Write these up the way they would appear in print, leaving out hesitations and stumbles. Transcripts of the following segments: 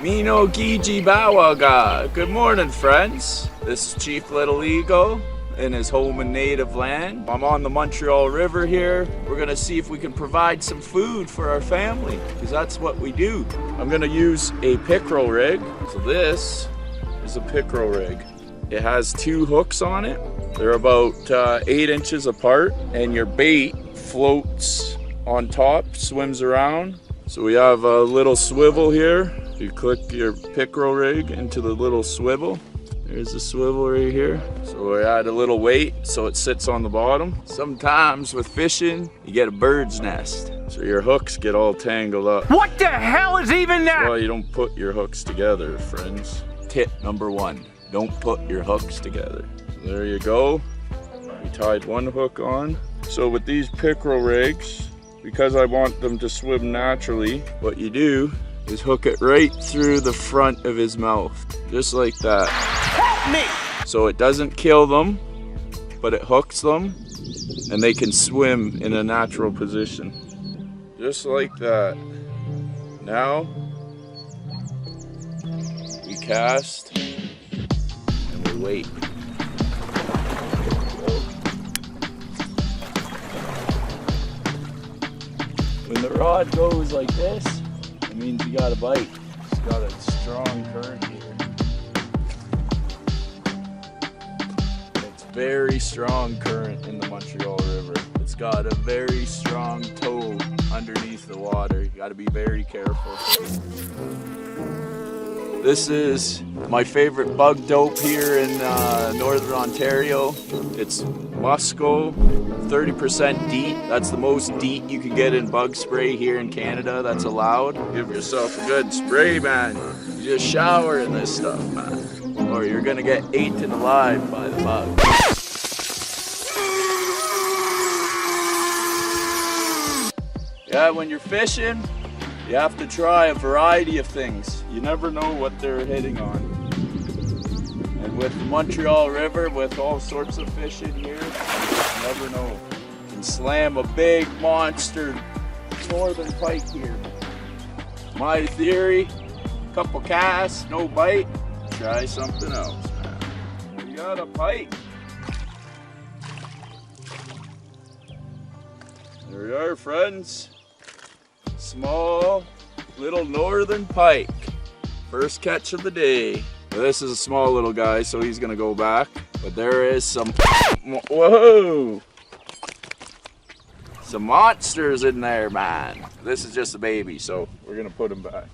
Mino Giji Bawaga. Good morning, friends. This is Chief Little Eagle in his home and native land. I'm on the Montreal River here. We're gonna see if we can provide some food for our family, because that's what we do. I'm gonna use a pickerel rig. So this is a pickerel rig. It has 2 hooks on it. They're about 8 inches apart, and your bait floats on top, swims around. So we have a little swivel here. You click your pickerel rig into the little swivel. There's the swivel right here. So we add a little weight so it sits on the bottom. Sometimes with fishing, you get a bird's nest. So your hooks get all tangled up. What the hell is even that? Well, you don't put your hooks together, friends. Tip number 1, don't put your hooks together. So there you go. We tied 1 hook on. So with these pickerel rigs, because I want them to swim naturally, what you do is hook it right through the front of his mouth, just like that. Help me! So it doesn't kill them, but it hooks them, and they can swim in a natural position. Just like that. Now, we cast, and we wait. When the rod goes like this, it means you got a bite. It's got a strong current here. It's very strong current in the Montreal River. It's got a very strong toe underneath the water. You gotta be very careful. This is my favorite bug dope here in Northern Ontario. It's Musco, 30% DEET. That's the most DEET you can get in bug spray here in Canada that's allowed. Give yourself a good spray, man. You just shower in this stuff, man. Or you're gonna get eaten alive by the bug. Yeah, when you're fishing, you have to try a variety of things. You never know what they're hitting on. And with the Montreal River, with all sorts of fish in here, you never know. You can slam a big monster northern pike here. My theory, couple casts, no bite, try something else, man. We got a pike. There we are, friends. Small little northern pike. First catch of the day. This is a small little guy, so he's gonna go back. But there is some, whoa! Some monsters in there, man. This is just a baby, so we're gonna put him back.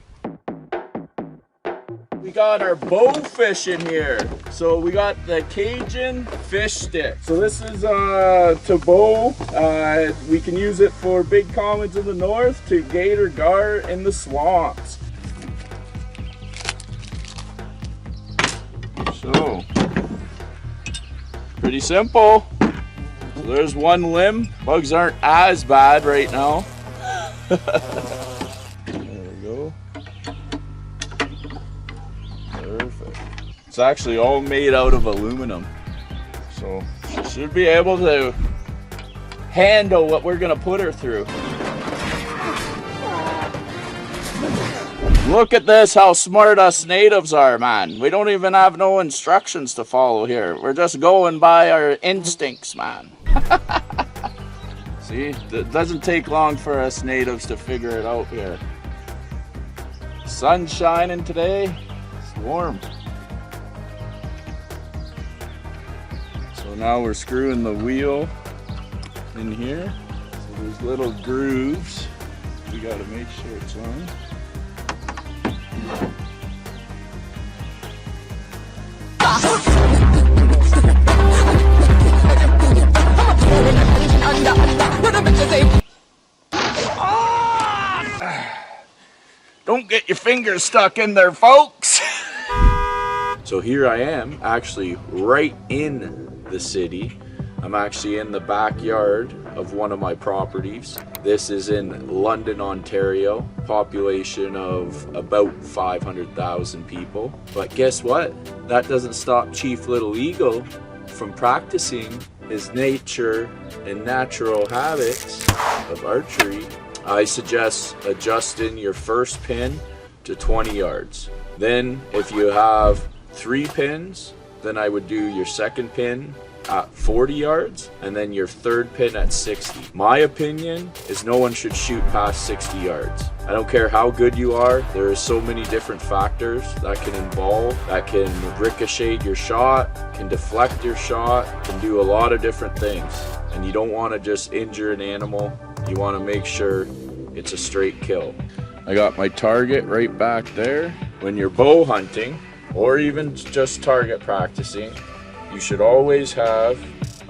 We got our bow fish in here. So we got the Cajun fish stick. So this is to bow. We can use it for big commons in the north, to gator gar in the swamps. So, pretty simple. So there's 1 limb. Bugs aren't as bad right now. There we go. Perfect. It's actually all made out of aluminum. So she should be able to handle what we're gonna put her through. Look at this, how smart us natives are, man. We don't even have no instructions to follow here. We're just going by our instincts, man. See, it doesn't take long for us natives to figure it out here. Sun's shining today, it's warm. So now we're screwing the wheel in here. So there's little grooves. We gotta make sure it's on. Don't get your fingers stuck in there, folks. So here I am, actually right in the city. I'm actually in the backyard of one of my properties. This is in London, Ontario, population of about 500,000 people. But guess what? That doesn't stop Chief Little Eagle from practicing his nature and natural habits of archery. I suggest adjusting your first pin to 20 yards. Then if you have 3 pins, then I would do your second pin at 40 yards and then your third pin at 60. My opinion is no one should shoot past 60 yards. I don't care how good you are, there are so many different factors that can involve, that can ricochet your shot, can deflect your shot, can do a lot of different things. And you don't want to just injure an animal, you want to make sure it's a straight kill. I got my target right back there. When you're bow hunting, or even just target practicing, you should always have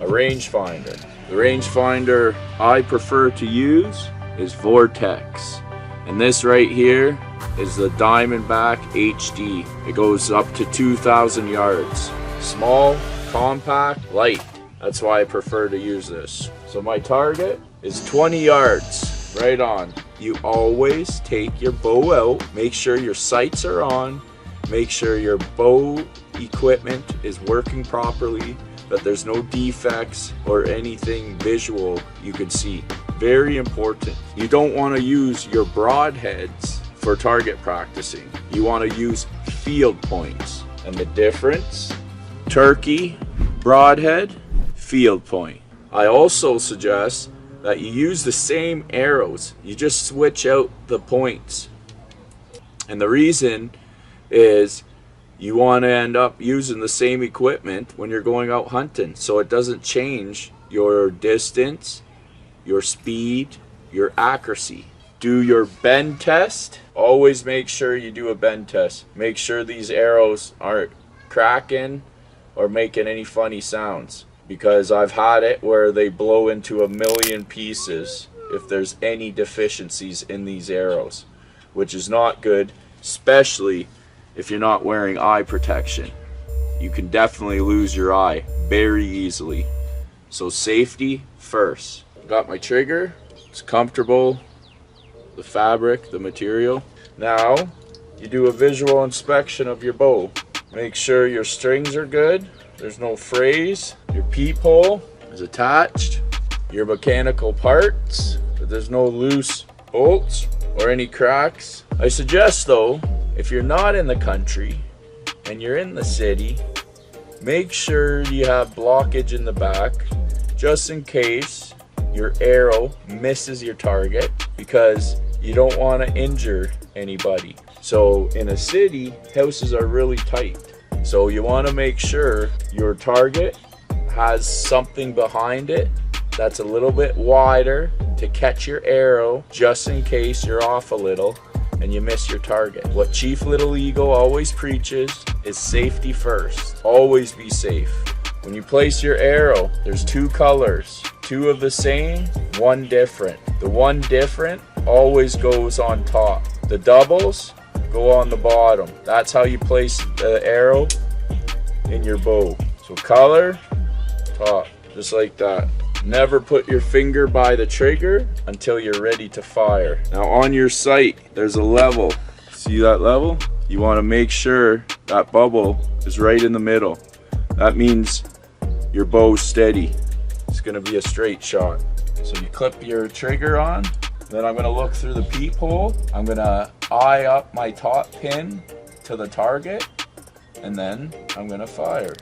a rangefinder. The rangefinder I prefer to use is Vortex. And this right here is the Diamondback HD. It goes up to 2,000 yards. Small, compact, light. That's why I prefer to use this. So my target is 20 yards, right on. You always take your bow out, make sure your sights are on, make sure your bow equipment is working properly, that there's no defects or anything visual you could see. Very important. You don't want to use your broadheads for target practicing. You want to use field points. And the difference, turkey, broadhead, field point. I also suggest that you use the same arrows. You just switch out the points. And the reason is you want to end up using the same equipment when you're going out hunting, so it doesn't change your distance, your speed, your accuracy. Do your bend test. Always make sure you do a bend test. Make sure these arrows aren't cracking or making any funny sounds, because I've had it where they blow into 1,000,000 pieces if there's any deficiencies in these arrows, which is not good, especially if you're not wearing eye protection. You can definitely lose your eye very easily. So safety first. Got my trigger, it's comfortable, the fabric, the material. Now you do a visual inspection of your bow. Make sure your strings are good, there's no frays, your peephole is attached, your mechanical parts, that there's no loose bolts or any cracks. I suggest though, if you're not in the country and you're in the city, make sure you have blockage in the back just in case your arrow misses your target, because you don't want to injure anybody. So in a city, houses are really tight. So you want to make sure your target has something behind it that's a little bit wider to catch your arrow just in case you're off a little and you miss your target. What Chief Little Eagle always preaches is safety first. Always be safe. When you place your arrow, there's 2 colors. 2 of the same, 1 different. The 1 different always goes on top. The doubles go on the bottom. That's how you place the arrow in your bow. So color, top, just like that. Never put your finger by the trigger until you're ready to fire. Now on your sight, there's a level. See that level? You want to make sure that bubble is right in the middle. That means your bow's steady. It's going to be a straight shot. So you clip your trigger on. Then I'm going to look through the peephole. I'm going to eye up my top pin to the target. And then I'm going to fire.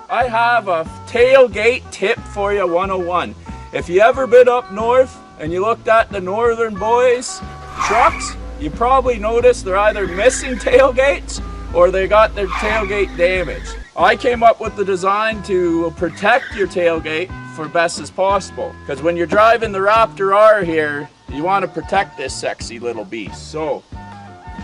I have a tailgate tip for you 101. If you ever been up north and you looked at the northern boys trucks, you probably noticed they're either missing tailgates or they got their tailgate damaged. I came up with the design to protect your tailgate for best as possible, because when you're driving the Raptor R here, you want to protect this sexy little beast. So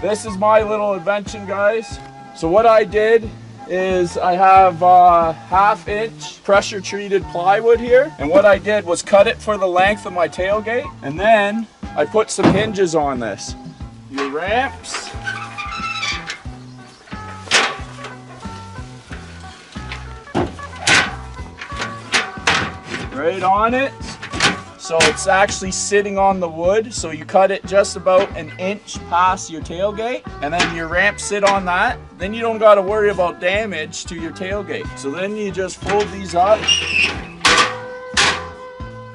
this is my little invention, guys. So what I did is I have 1/2-inch pressure treated plywood here, and what I did was cut it for the length of my tailgate, and then I put some hinges on this. Your ramps, right on it. So it's actually sitting on the wood, so you cut it just about 1 inch past your tailgate, and then your ramps sit on that. Then you don't got to worry about damage to your tailgate. So then you just fold these up,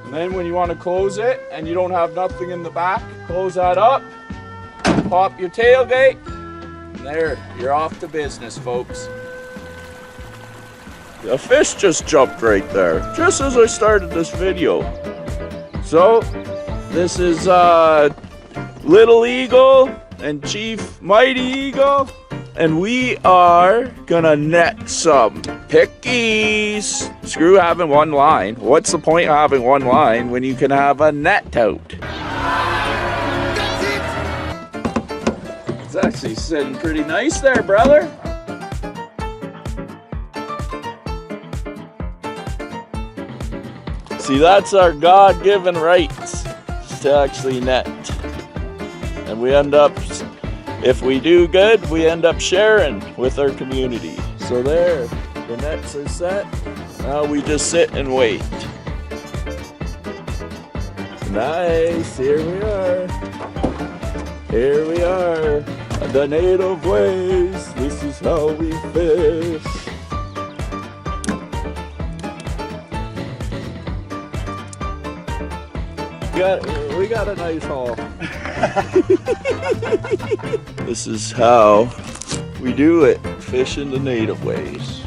and Then when you want to close it and you don't have nothing in the back, close that up, pop your tailgate, and there, you're off to business, folks. A fish just jumped right there, just as I started this video. So, this is Little Eagle and Chief Mighty Eagle, and we are gonna net some pickies. Screw having one line. What's the point of having one line when you can have a net out? It's actually sitting pretty nice there, brother. See, that's our God-given rights to actually net. And we end up, if we do good, we end up sharing with our community. So there, the nets are set. Now we just sit and wait. Nice, here we are. Here we are, the native ways. This is how we fish. We got a nice haul. This is how we do it, fishing the native ways.